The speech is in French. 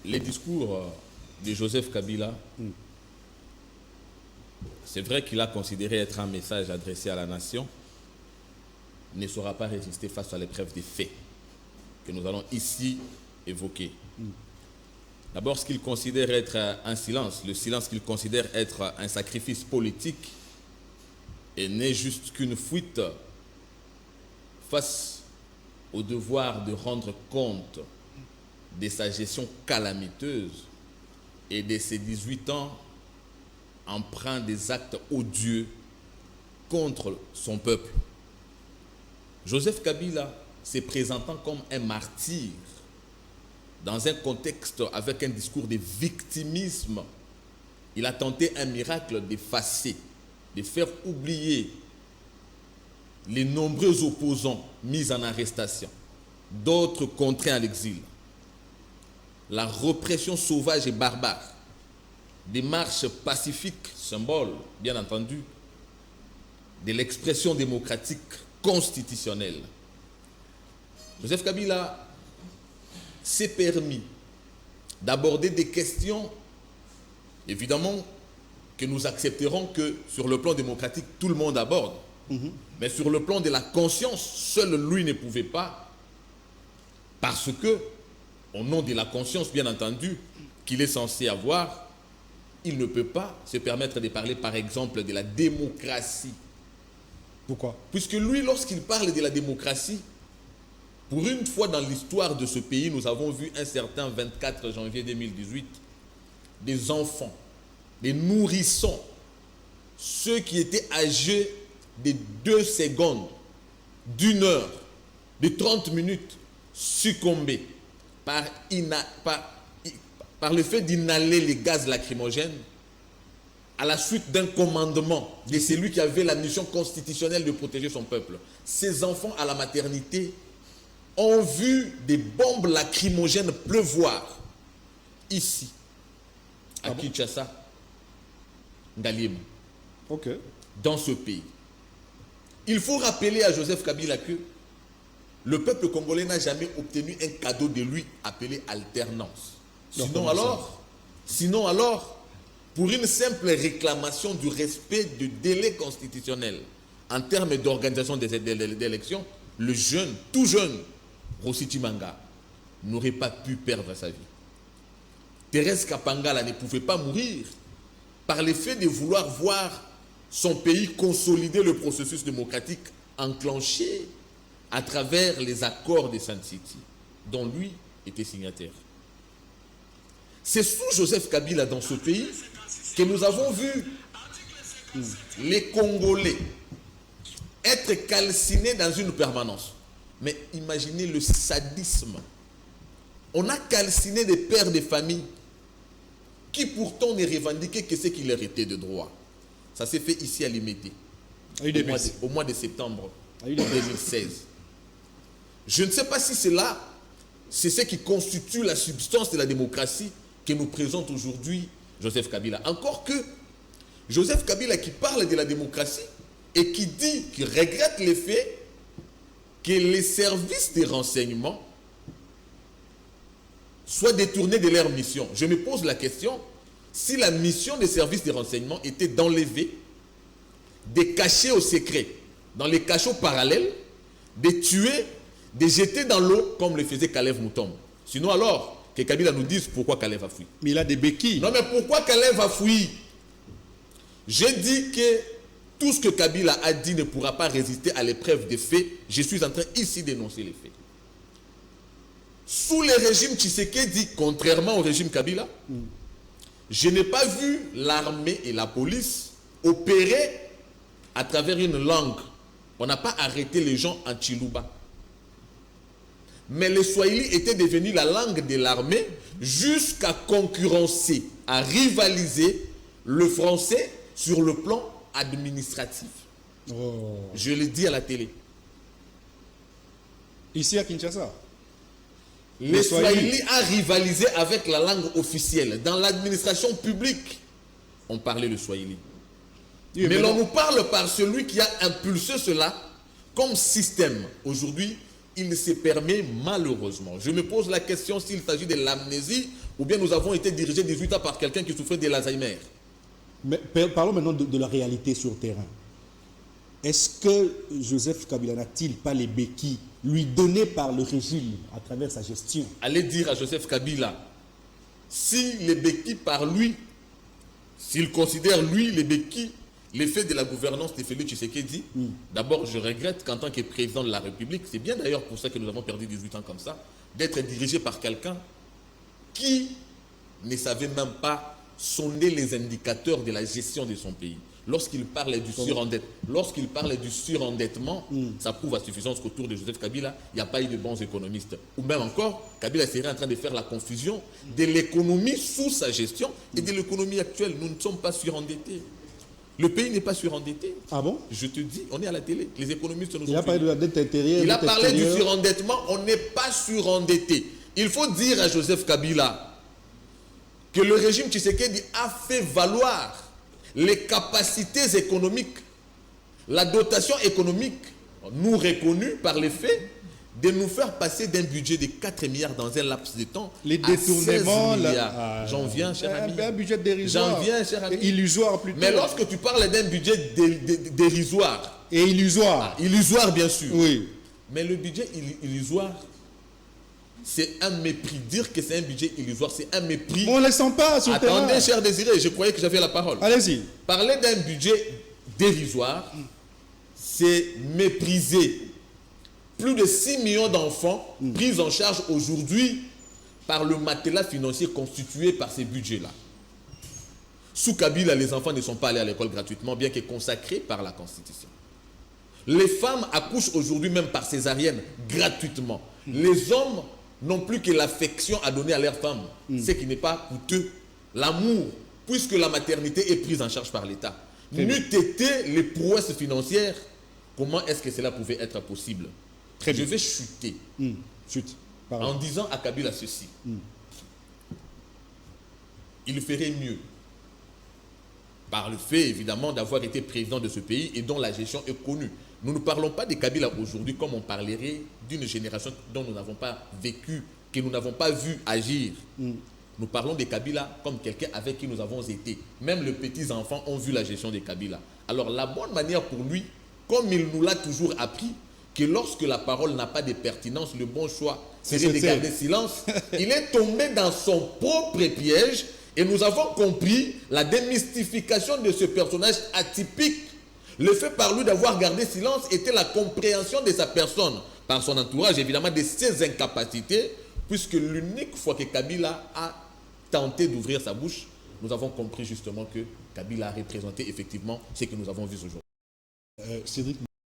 Les discours de Joseph Kabila, c'est vrai qu'il a considéré être un message adressé à la nation, ne saura pas résister face à l'épreuve des faits que nous allons ici évoquer. D'abord, ce qu'il considère être un silence, le silence qu'il considère être un sacrifice politique, n'est juste qu'une fuite face au devoir de rendre compte de sa gestion calamiteuse et de ses 18 ans empreints des actes odieux contre son peuple. Joseph Kabila se présentant comme un martyr dans un contexte avec un discours de victimisme, il a tenté un miracle d'effacer, de faire oublier les nombreux opposants mis en arrestation, d'autres contraints à l'exil, la répression sauvage et barbare, des marches pacifiques, symbole, bien entendu, de l'expression démocratique constitutionnelle. Joseph Kabila s'est permis d'aborder des questions, évidemment, que nous accepterons que sur le plan démocratique, tout le monde aborde. Mais sur le plan de la conscience, seul lui ne pouvait pas, parce que, au nom de la conscience, bien entendu, qu'il est censé avoir, il ne peut pas se permettre de parler, par exemple, de la démocratie. Pourquoi? Puisque lui, lorsqu'il parle de la démocratie, pour une fois dans l'histoire de ce pays, nous avons vu un certain 24 janvier 2018, des enfants, des nourrissons, ceux qui étaient âgés de 2 secondes, d'1 heure, de 30 minutes, succomber par le fait d'inhaler les gaz lacrymogènes à la suite d'un commandement de celui qui avait la mission constitutionnelle de protéger son peuple. Ces enfants à la maternité ont vu des bombes lacrymogènes pleuvoir ici, à Kinshasa, Ngaliema, dans ce pays. Il faut rappeler à Joseph Kabila que le peuple congolais n'a jamais obtenu un cadeau de lui appelé alternance. Sinon alors, pour une simple réclamation du respect du délai constitutionnel en termes d'organisation des élections, le jeune, tout jeune, Rossi Chimanga, n'aurait pas pu perdre sa vie. Thérèse Kapangala ne pouvait pas mourir par l'effet de vouloir voir son pays consolider le processus démocratique enclenché à travers les accords de Sun City, dont lui était signataire. C'est sous Joseph Kabila dans ce pays que nous avons vu les Congolais être calcinés dans une permanence. Mais imaginez le sadisme. On a calciné des pères de famille qui pourtant ne revendiquaient que ce qui leur était de droit. Ça s'est fait ici à Limete, au mois de septembre 2016. Je ne sais pas si c'est ce qui constitue la substance de la démocratie que nous présente aujourd'hui Joseph Kabila. Encore que Joseph Kabila qui parle de la démocratie et qui dit qu'il regrette le fait que les services de renseignement soient détournés de leur mission. Je me pose la question, si la mission des services de renseignement était d'enlever, de cacher au secret, dans les cachots parallèles, de tuer, de jeter dans l'eau, comme le faisait Kalev Mutombo. Sinon alors, que Kabila nous dise pourquoi Kalev a fui. Mais il a des béquilles. Non mais pourquoi Kalev a fui? J'ai dit que tout ce que Kabila a dit ne pourra pas résister à l'épreuve des faits. Je suis en train ici d'énoncer les faits. Sous le régime Tshisekedi, contrairement au régime Kabila, je n'ai pas vu l'armée et la police opérer à travers une langue. On n'a pas arrêté les gens en Chiluba. Mais le Swahili était devenu la langue de l'armée jusqu'à concurrencer, à rivaliser le français sur le plan administratif. Je l'ai dit à la télé. Ici à Kinshasa. Le Swahili a rivalisé avec la langue officielle. Dans l'administration publique, on parlait le Swahili. Oui, mais l'on nous parle par celui qui a impulsé cela comme système. Aujourd'hui, il se permet malheureusement. Je me pose la question s'il s'agit de l'amnésie ou bien nous avons été dirigés 18 ans par quelqu'un qui souffrait de l'Alzheimer. Mais parlons maintenant de la réalité sur le terrain. Est-ce que Joseph Kabila n'a-t-il pas les béquilles lui données par le régime à travers sa gestion? Allez dire à Joseph Kabila, si les béquilles par lui, s'il considère lui les béquilles, l'effet de la gouvernance de Félix Tshisekedi, d'abord je regrette qu'en tant que président de la République, c'est bien d'ailleurs pour ça que nous avons perdu 18 ans comme ça, d'être dirigé par quelqu'un qui ne savait même pas sonder les indicateurs de la gestion de son pays. Lorsqu'il parlait du surendettement, ça prouve à suffisance qu'autour de Joseph Kabila, il n'y a pas eu de bons économistes. Ou même encore, Kabila serait en train de faire la confusion de l'économie sous sa gestion et de l'économie actuelle. Nous ne sommes pas surendettés. Le pays n'est pas surendetté. Ah bon? Je te dis, on est à la télé. Les économistes nous ont Il a parlé de la dette intérieure. Il a parlé du surendettement. On n'est pas surendetté. Il faut dire à Joseph Kabila que le régime Tshisekedi a fait valoir les capacités économiques, la dotation économique, nous reconnue par les faits, de nous faire passer d'un budget de 4 milliards dans un laps de temps les détournements, à 16 milliards. J'en viens, cher ami. Un budget dérisoire. J'en viens, cher ami. Illusoire plutôt. Mais lorsque tu parles d'un budget dérisoire. Et illusoire. Illusoire, bien sûr. Oui. Mais le budget illusoire, c'est un mépris. Dire que c'est un budget illusoire, c'est un mépris. On ne le sent pas sur le terrain. Attendez, cher Désiré, je croyais que j'avais la parole. Allez-y. Parler d'un budget dérisoire, c'est mépriser plus de 6 millions d'enfants pris en charge aujourd'hui par le matelas financier constitué par ces budgets-là. Sous Kabila, les enfants ne sont pas allés à l'école gratuitement, bien que consacrés par la Constitution. Les femmes accouchent aujourd'hui même par césarienne gratuitement. Les hommes n'ont plus que l'affection à donner à leurs femmes, ce qui n'est pas coûteux. L'amour, puisque la maternité est prise en charge par l'État. N'eût été les prouesses financières, comment est-ce que cela pouvait être possible? Je vais chuter Chute. en disant à Kabila ceci. Il ferait mieux, par le fait évidemment d'avoir été président de ce pays et dont la gestion est connue. Nous ne parlons pas de Kabila aujourd'hui comme on parlerait d'une génération dont nous n'avons pas vécu, que nous n'avons pas vu agir. Nous parlons de Kabila comme quelqu'un avec qui nous avons été. Même les petits-enfants ont vu la gestion de Kabila. Alors la bonne manière pour lui, comme il nous l'a toujours appris, que lorsque la parole n'a pas de pertinence, le bon choix serait de garder silence. Il est tombé dans son propre piège et nous avons compris la démystification de ce personnage atypique. Le fait par lui d'avoir gardé silence était la compréhension de sa personne, par son entourage évidemment, de ses incapacités, puisque l'unique fois que Kabila a tenté d'ouvrir sa bouche, nous avons compris justement que Kabila a représenté effectivement ce que nous avons vu aujourd'hui. Cédric